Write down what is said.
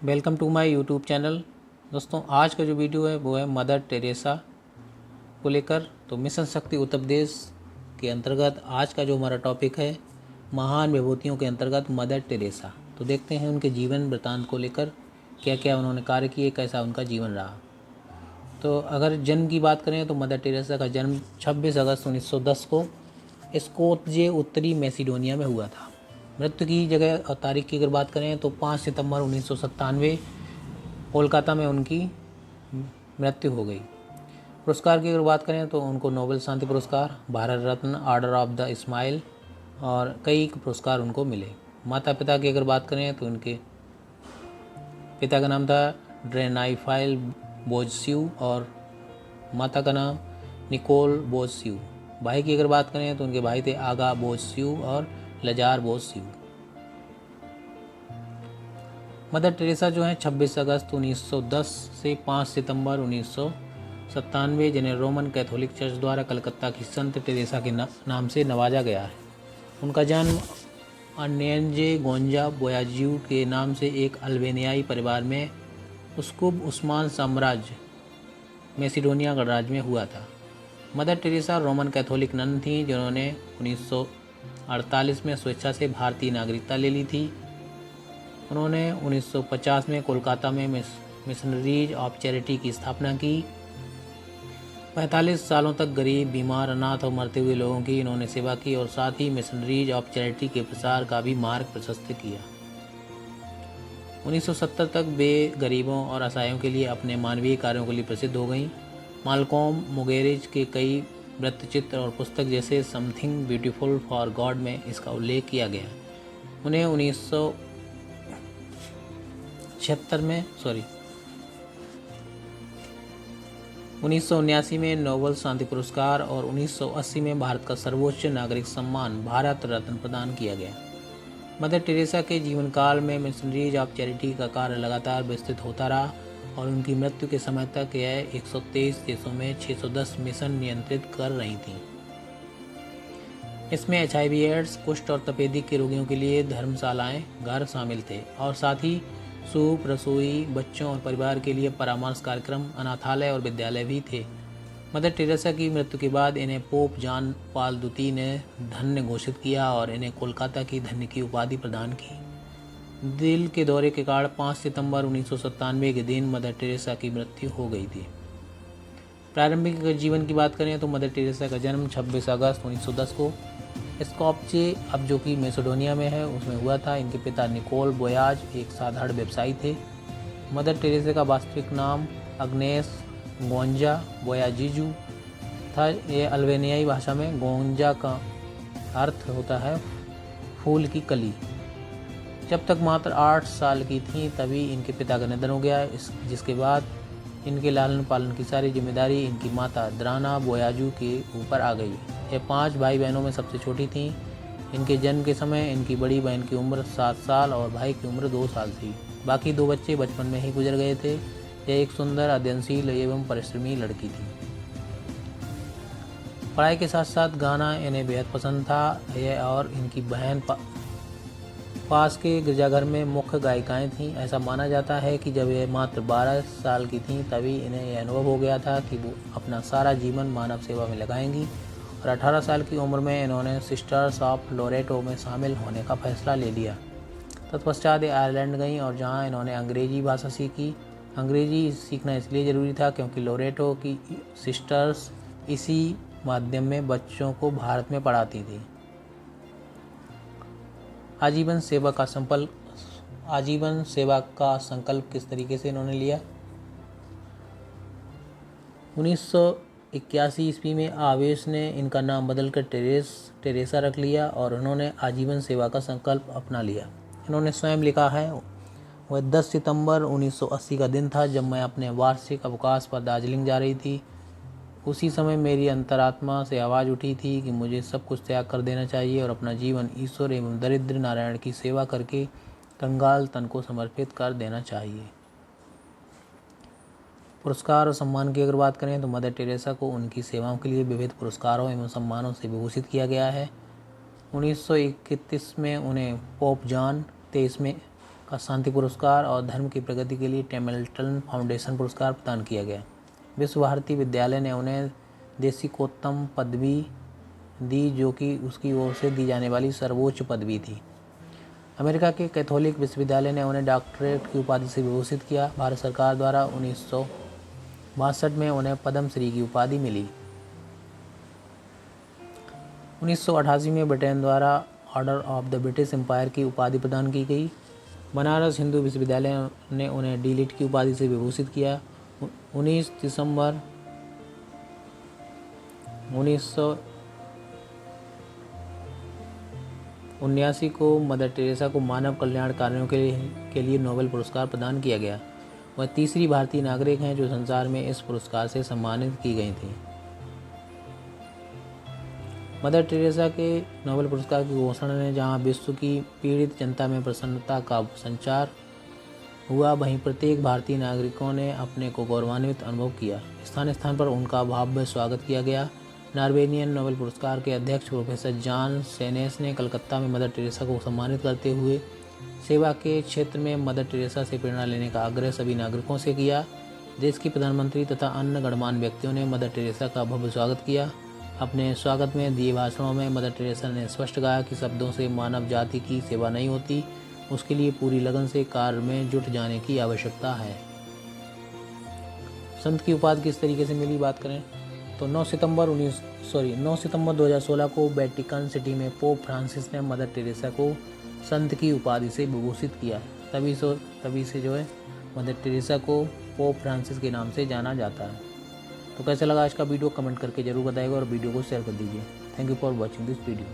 Welcome to my YouTube channel. दोस्तों, आज का जो वीडियो है वो है मदर टेरेसा को लेकर। तो मिशन शक्ति उत्तर प्रदेश के अंतर्गत आज का जो हमारा टॉपिक है, महान विभूतियों के अंतर्गत मदर टेरेसा। तो देखते हैं उनके जीवन वृत्तांत को लेकर क्या क्या उन्होंने कार्य किए, कैसा उनका जीवन रहा। तो अगर जन्म की बात करें तो मदर टेरेसा का जन्म 26 अगस्त 1910 को स्कोत्जे उत्तरी मैसिडोनिया में हुआ था। मृत्यु की जगह और तारीख की अगर बात करें तो 5 सितंबर 1997 कोलकाता में उनकी मृत्यु हो गई। पुरस्कार की अगर बात करें तो उनको नोबेल शांति पुरस्कार, Bharat Ratna, order of the smile और कई पुरस्कार उनको मिले। माता पिता की अगर बात करें तो उनके पिता का नाम था ड्रेनाइफाइल बोजस्यू और माता का नाम निकोल बोजस्यू। भाई की अगर बात करें तो उनके भाई थे आगा बोजस्यू और लजार बोजस्यू। मदर टेरेसा जो है 26 अगस्त 1910 से 5 सितंबर 1997 जिन्हें रोमन कैथोलिक चर्च द्वारा कलकत्ता की संत टेरेसा के नाम से नवाजा गया है। उनका जन्म अन्यंजे गोंजा बोयाजियू के नाम से एक अल्बेनियाई परिवार में उस्कुब उस्मान साम्राज्य मैसिडोनिया गणराज्य में हुआ था। Mother Teresa Roman Catholic nun थीं जिन्होंने 1948 में स्वेच्छा से भारतीय नागरिकता ले ली थी। उन्होंने 1950 में कोलकाता में मिशनरीज ऑफ चैरिटी की स्थापना की। 45 सालों तक गरीब, बीमार, अनाथ और मरते हुए लोगों की इन्होंने सेवा की और साथ ही मिशनरीज ऑफ चैरिटी के प्रसार का भी मार्ग प्रशस्त किया। 1970 तक वे गरीबों और असहायों के लिए अपने मानवीय कार्यों के लिए प्रसिद्ध हो गईं। माल्कोम मुगेरिज के कई वृत्तचित्र और पुस्तक जैसे समथिंग ब्यूटीफुल फॉर गॉड में इसका उल्लेख किया गया। उन्हें 1979 में नोबेल शांति पुरस्कार और 1980 में भारत का सर्वोच्च नागरिक सम्मान भारत रत्न प्रदान किया गया। मदर टेरेसा के जीवन काल में मिशनरीज ऑफ चैरिटी का कार्य लगातार विस्तृत होता रहा और उनकी मृत्यु के समय तक यह 123 देशों में 610 मिशन नियंत्रित कर रही थीं। इसमें HIV एड्स, कुष्ठ और तपेदिक के रोगियों के लिए धर्मशालाएं, घर शामिल थे और साथ ही सूप, रसोई, बच्चों और परिवार के लिए परामर्श कार्यक्रम, अनाथालय और विद्यालय भी थे। मदर टेरेसा की मृत्यु के बाद इन्हें पोप जॉन पॉल द्वितीय ने धन्य घोषित किया और इन्हें कोलकाता की धन्य की उपाधि प्रदान की। दिल के दौरे के कारण 5 सितंबर 1997 के दिन मदर टेरेसा की मृत्यु हो गई थी। प्रारंभिक जीवन की बात करें तो मदर टेरेसा का जन्म 26 अगस्त 1910 को स्कोप्जे, अब जो कि मैसिडोनिया में है, उसमें हुआ था। इनके पिता निकोल बोयाज एक साधारण व्यवसायी थे। मदर टेरेसा का वास्तविक नाम अग्नेस गोंजा बोयाजिजू था। ये अल्बेनियाई भाषा में गोंजा का अर्थ होता है फूल की कली। जब तक मात्र 8 साल की थीं तभी इनके पिता का निधन हो गया, जिसके बाद इनके लालन पालन की सारी जिम्मेदारी इनकी माता द्राना बोयाजू के ऊपर आ गई। ये 5 भाई बहनों में सबसे छोटी थीं। इनके जन्म के समय इनकी बड़ी बहन की उम्र 7 साल और भाई की उम्र 2 साल थी। बाकी 2 बच्चे बचपन में ही गुजर गए थे। यह एक सुंदर, अध्ययनशील एवं परिश्रमी लड़की थी। पढ़ाई के साथ साथ गाना इन्हें बेहद पसंद था। यह और इनकी बहन पास के गिरजाघर में मुख्य गायिकाएं थीं। ऐसा माना जाता है कि जब ये मात्र 12 साल की थीं तभी इन्हें यह अनुभव हो गया था कि वो अपना सारा जीवन मानव सेवा में लगाएंगी और 18 साल की उम्र में इन्होंने सिस्टर्स ऑफ लोरेटो में शामिल होने का फैसला ले लिया। तत्पश्चात ये आयरलैंड गईं और जहाँ इन्होंने अंग्रेजी भाषा सीखी। अंग्रेजी सीखना इसलिए ज़रूरी था क्योंकि लोरेटो की सिस्टर्स इसी माध्यम में बच्चों को भारत में पढ़ाती थी। आजीवन सेवा का संकल्प किस तरीके से इन्होंने लिया। 1981 ईस्वी में आवेश ने इनका नाम बदलकर टेरेसा रख लिया और उन्होंने आजीवन सेवा का संकल्प अपना लिया। इन्होंने स्वयं लिखा है, वह 10 सितंबर 1980 का दिन था जब मैं अपने वार्षिक अवकाश पर दार्जिलिंग जा रही थी। उसी समय मेरी अंतरात्मा से आवाज़ उठी थी कि मुझे सब कुछ त्याग कर देना चाहिए और अपना जीवन ईश्वर एवं दरिद्र नारायण की सेवा करके कंगाल तन को समर्पित कर देना चाहिए। पुरस्कार और सम्मान की अगर बात करें तो मदर टेरेसा को उनकी सेवाओं के लिए विविध पुरस्कारों एवं सम्मानों से विभूषित किया गया है। 1931 में उन्हें पोप जॉन 23वें का शांति पुरस्कार और धर्म की प्रगति के लिए टेम्पल्टन फाउंडेशन पुरस्कार प्रदान किया गया। विश्व भारती विद्यालय ने उन्हें देशिकोत्तम पदवी दी, जो कि उसकी ओर से दी जाने वाली सर्वोच्च पदवी थी। अमेरिका के कैथोलिक विश्वविद्यालय ने उन्हें डॉक्टरेट की उपाधि से विभूषित किया। भारत सरकार द्वारा 1962 में उन्हें पद्मश्री की उपाधि मिली। 1988 में ब्रिटेन द्वारा Order of the British Empire की उपाधि प्रदान की गई। बनारस हिंदू विश्वविद्यालय ने उन्हें डीलिट की उपाधि से विभूषित किया। 19 दिसंबर 1979 को मदर टेरेसा को मानव कल्याण कार्यों के लिए नोबेल पुरस्कार प्रदान किया गया। वह तीसरी भारतीय नागरिक हैं जो संसार में इस पुरस्कार से सम्मानित की गई थी। मदर टेरेसा के नोबेल पुरस्कार की घोषणा ने जहां विश्व की पीड़ित जनता में प्रसन्नता का संचार हुआ, वहीं प्रत्येक भारतीय नागरिकों ने अपने को गौरवान्वित अनुभव किया। स्थान स्थान पर उनका भव्य स्वागत किया गया। नॉर्वेजियन नोबेल पुरस्कार के अध्यक्ष प्रोफेसर जॉन सेनेस ने कलकत्ता में मदर टेरेसा को सम्मानित करते हुए सेवा के क्षेत्र में मदर टेरेसा से प्रेरणा लेने का आग्रह सभी नागरिकों से किया। देश के प्रधानमंत्री तथा अन्य गणमान्य व्यक्तियों ने मदर टेरेसा का भव्य स्वागत किया। अपने स्वागत में दिए भाषणों में मदर टेरेसा ने स्पष्ट कहा कि शब्दों से मानव जाति की सेवा नहीं होती, उसके लिए पूरी लगन से कार्य में जुट जाने की आवश्यकता है। संत की उपाधि किस तरीके से मिली, बात करें तो 9 सितंबर 2016 को वेटिकन सिटी में पोप फ्रांसिस ने मदर टेरेसा को संत की उपाधि से विभूषित किया। तभी से जो है मदर टेरेसा को पोप फ्रांसिस के नाम से जाना जाता है। तो कैसा लगा आज का वीडियो कमेंट करके जरूर बताइएगा और वीडियो को शेयर कर दीजिए। Thank you for watching this video.